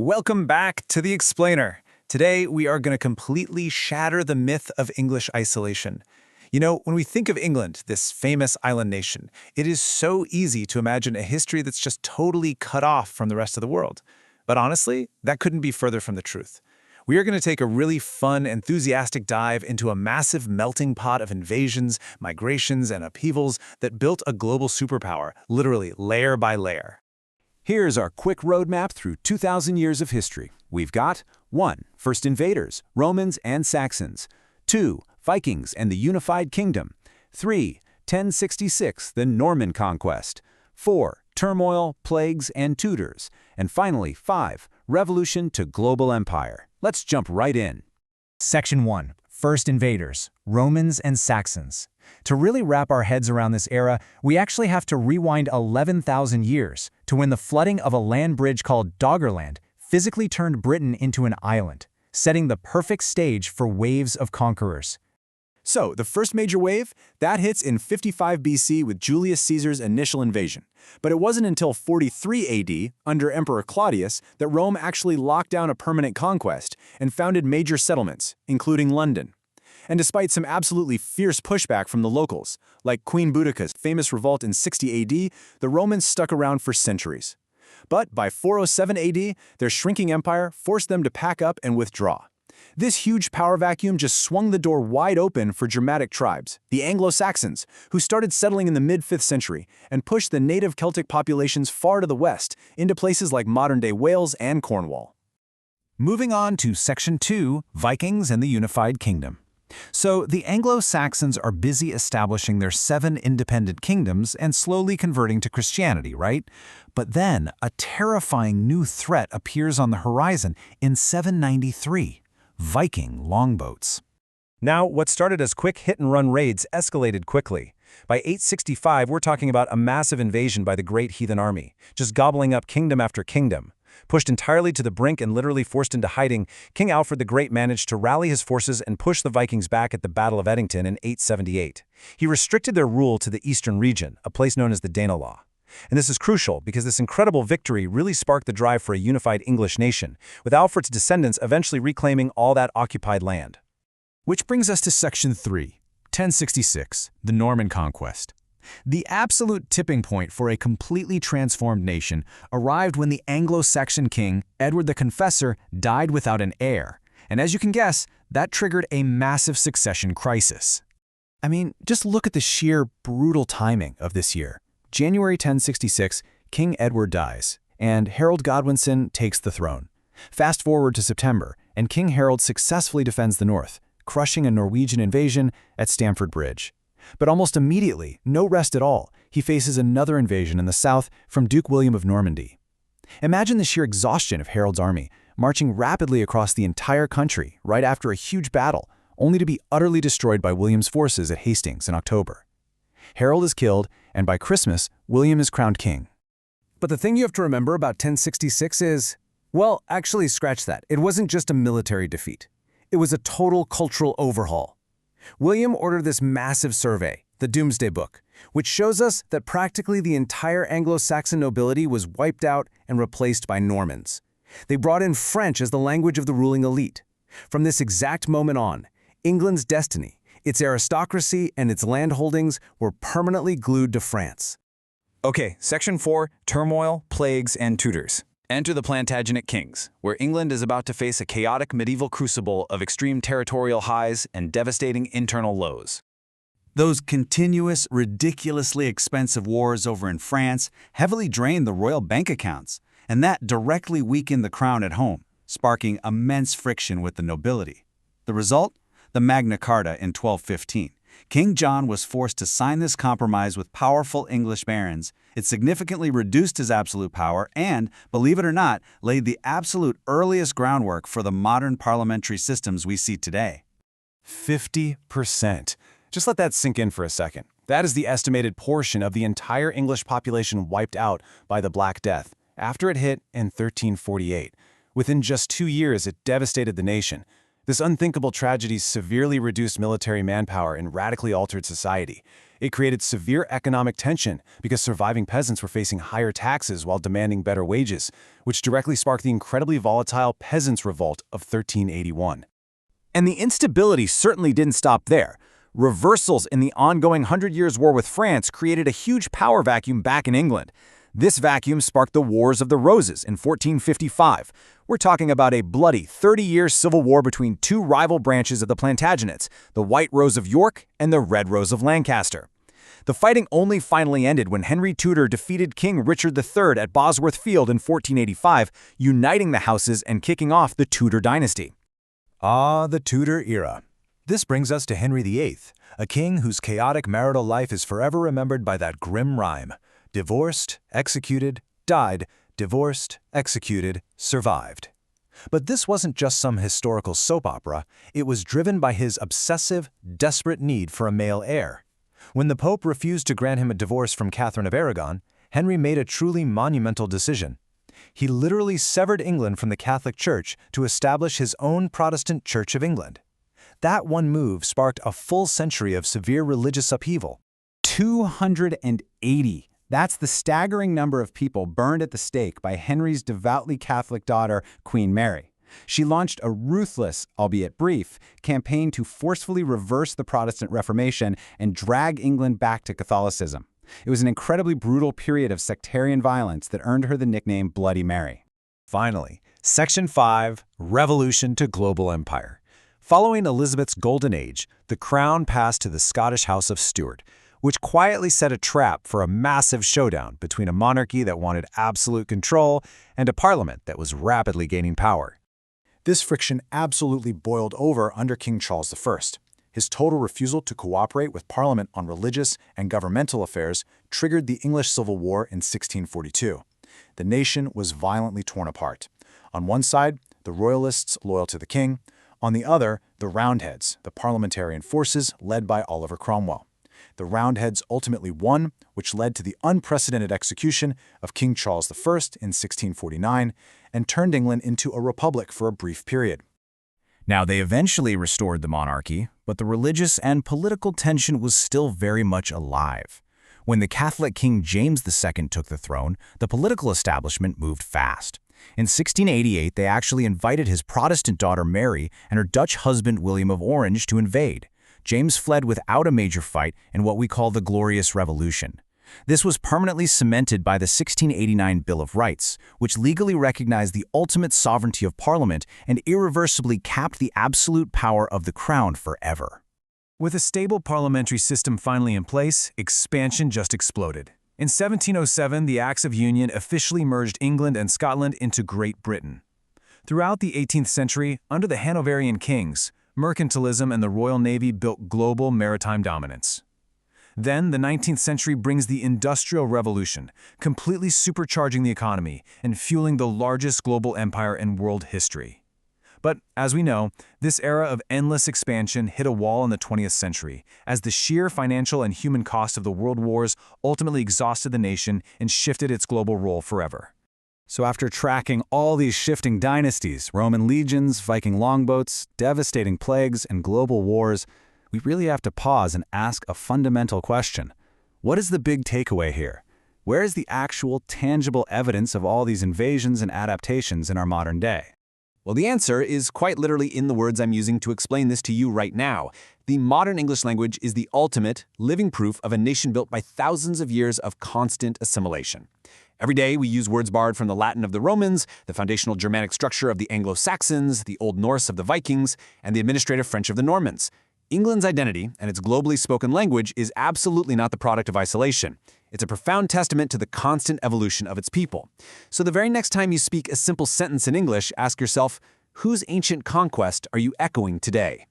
Welcome back to The Explainer. Today, we are going to completely shatter the myth of English isolation. When we think of England, this famous island nation, it is so easy to imagine a history that's just totally cut off from the rest of the world. But honestly, that couldn't be further from the truth. We are going to take a really fun, enthusiastic dive into a massive melting pot of invasions, migrations, and upheavals that built a global superpower, literally layer by layer. Here's our quick roadmap through 2,000 years of history. We've got 1. First invaders, Romans and Saxons. 2. Vikings and the unified kingdom. 3. 1066, the Norman conquest. 4. Turmoil, plagues, and Tudors. And finally, 5. Revolution to global empire. Let's jump right in. Section 1. First invaders, Romans and Saxons. To really wrap our heads around this era, we actually have to rewind 11,000 years to when the flooding of a land bridge called Doggerland physically turned Britain into an island, setting the perfect stage for waves of conquerors. So, the first major wave, that hits in 55 BC with Julius Caesar's initial invasion. But it wasn't until 43 AD, under Emperor Claudius, that Rome actually locked down a permanent conquest and founded major settlements, including London. And despite some absolutely fierce pushback from the locals, like Queen Boudicca's famous revolt in 60 AD, the Romans stuck around for centuries. But by 407 AD, their shrinking empire forced them to pack up and withdraw. This huge power vacuum just swung the door wide open for Germanic tribes, the Anglo-Saxons, who started settling in the mid-5th century and pushed the native Celtic populations far to the west, into places like modern-day Wales and Cornwall. Moving on to Section 2, Vikings and the Unified Kingdom. So the Anglo-Saxons are busy establishing their 7 independent kingdoms and slowly converting to Christianity, right? But then a terrifying new threat appears on the horizon in 793. Viking longboats. Now, what started as quick hit-and-run raids escalated quickly. By 865, we're talking about a massive invasion by the Great Heathen Army, just gobbling up kingdom after kingdom. Pushed entirely to the brink and literally forced into hiding, King Alfred the Great managed to rally his forces and push the Vikings back at the Battle of Edington in 878. He restricted their rule to the eastern region, a place known as the Danelaw. And this is crucial because this incredible victory really sparked the drive for a unified English nation, with Alfred's descendants eventually reclaiming all that occupied land. Which brings us to Section 3, 1066, the Norman conquest. The absolute tipping point for a completely transformed nation arrived when the Anglo-Saxon king, Edward the Confessor, died without an heir. And as you can guess, that triggered a massive succession crisis. I mean, just look at the sheer brutal timing of this year. January 1066, King Edward dies, and Harold Godwinson takes the throne. Fast forward to September, and King Harold successfully defends the north, crushing a Norwegian invasion at Stamford Bridge. But almost immediately, no rest at all, he faces another invasion in the south from Duke William of Normandy. Imagine the sheer exhaustion of Harold's army, marching rapidly across the entire country right after a huge battle, only to be utterly destroyed by William's forces at Hastings in October. Harold is killed, and by Christmas, William is crowned king. But the thing you have to remember about 1066 is, well, actually scratch that. It wasn't just a military defeat. It was a total cultural overhaul. William ordered this massive survey, the Domesday Book, which shows us that practically the entire Anglo-Saxon nobility was wiped out and replaced by Normans. They brought in French as the language of the ruling elite. From this exact moment on, England's destiny, its aristocracy and its landholdings were permanently glued to France. Okay, Section 4, Turmoil, Plagues, and Tudors. Enter the Plantagenet kings, where England is about to face a chaotic medieval crucible of extreme territorial highs and devastating internal lows. Those continuous, ridiculously expensive wars over in France heavily drained the royal bank accounts, and that directly weakened the crown at home, sparking immense friction with the nobility. The result? The Magna Carta in 1215. King John was forced to sign this compromise with powerful English barons. It significantly reduced his absolute power and, believe it or not, laid the absolute earliest groundwork for the modern parliamentary systems we see today. 50%. Just let that sink in for a second. That is the estimated portion of the entire English population wiped out by the Black Death after it hit in 1348. Within just 2 years, it devastated the nation. This unthinkable tragedy severely reduced military manpower and radically altered society. It created severe economic tension because surviving peasants were facing higher taxes while demanding better wages, which directly sparked the incredibly volatile Peasants' Revolt of 1381. And the instability certainly didn't stop there. Reversals in the ongoing Hundred Years' War with France created a huge power vacuum back in England. This vacuum sparked the Wars of the Roses in 1455. We're talking about a bloody 30-year civil war between two rival branches of the Plantagenets, the White Rose of York and the Red Rose of Lancaster. The fighting only finally ended when Henry Tudor defeated King Richard III at Bosworth Field in 1485, uniting the houses and kicking off the Tudor dynasty. Ah, the Tudor era. This brings us to Henry VIII, a king whose chaotic marital life is forever remembered by that grim rhyme: divorced, executed, died, divorced, executed, survived. But this wasn't just some historical soap opera. It was driven by his obsessive, desperate need for a male heir. When the Pope refused to grant him a divorce from Catherine of Aragon, Henry made a truly monumental decision. He literally severed England from the Catholic Church to establish his own Protestant Church of England. That one move sparked a full century of severe religious upheaval. 280. That's the staggering number of people burned at the stake by Henry's devoutly Catholic daughter, Queen Mary. She launched a ruthless, albeit brief, campaign to forcefully reverse the Protestant Reformation and drag England back to Catholicism. It was an incredibly brutal period of sectarian violence that earned her the nickname Bloody Mary. Finally, Section 5, Revolution to Global Empire. Following Elizabeth's Golden Age, the crown passed to the Scottish House of Stuart, which quietly set a trap for a massive showdown between a monarchy that wanted absolute control and a parliament that was rapidly gaining power. This friction absolutely boiled over under King Charles I. His total refusal to cooperate with Parliament on religious and governmental affairs triggered the English Civil War in 1642. The nation was violently torn apart. On one side, the Royalists loyal to the king. On the other, the Roundheads, the parliamentarian forces led by Oliver Cromwell. The Roundheads ultimately won, which led to the unprecedented execution of King Charles I in 1649 and turned England into a republic for a brief period. Now, they eventually restored the monarchy, but the religious and political tension was still very much alive. When the Catholic King James II took the throne, the political establishment moved fast. In 1688, they actually invited his Protestant daughter Mary and her Dutch husband William of Orange to invade. James fled without a major fight in what we call the Glorious Revolution. This was permanently cemented by the 1689 Bill of Rights, which legally recognized the ultimate sovereignty of Parliament and irreversibly capped the absolute power of the crown forever. With a stable parliamentary system finally in place, expansion just exploded. In 1707, the Acts of Union officially merged England and Scotland into Great Britain. Throughout the 18th century, under the Hanoverian kings, mercantilism and the Royal Navy built global maritime dominance. Then, the 19th century brings the Industrial Revolution, completely supercharging the economy and fueling the largest global empire in world history. But, as we know, this era of endless expansion hit a wall in the 20th century, as the sheer financial and human cost of the world wars ultimately exhausted the nation and shifted its global role forever. So after tracking all these shifting dynasties, Roman legions, Viking longboats, devastating plagues, and global wars, we really have to pause and ask a fundamental question. What is the big takeaway here? Where is the actual, tangible evidence of all these invasions and adaptations in our modern day? Well, the answer is quite literally in the words I'm using to explain this to you right now. The modern English language is the ultimate, living proof of a nation built by thousands of years of constant assimilation. Every day, we use words borrowed from the Latin of the Romans, the foundational Germanic structure of the Anglo-Saxons, the Old Norse of the Vikings, and the administrative French of the Normans. England's identity and its globally spoken language is absolutely not the product of isolation. It's a profound testament to the constant evolution of its people. So the very next time you speak a simple sentence in English, ask yourself, whose ancient conquest are you echoing today?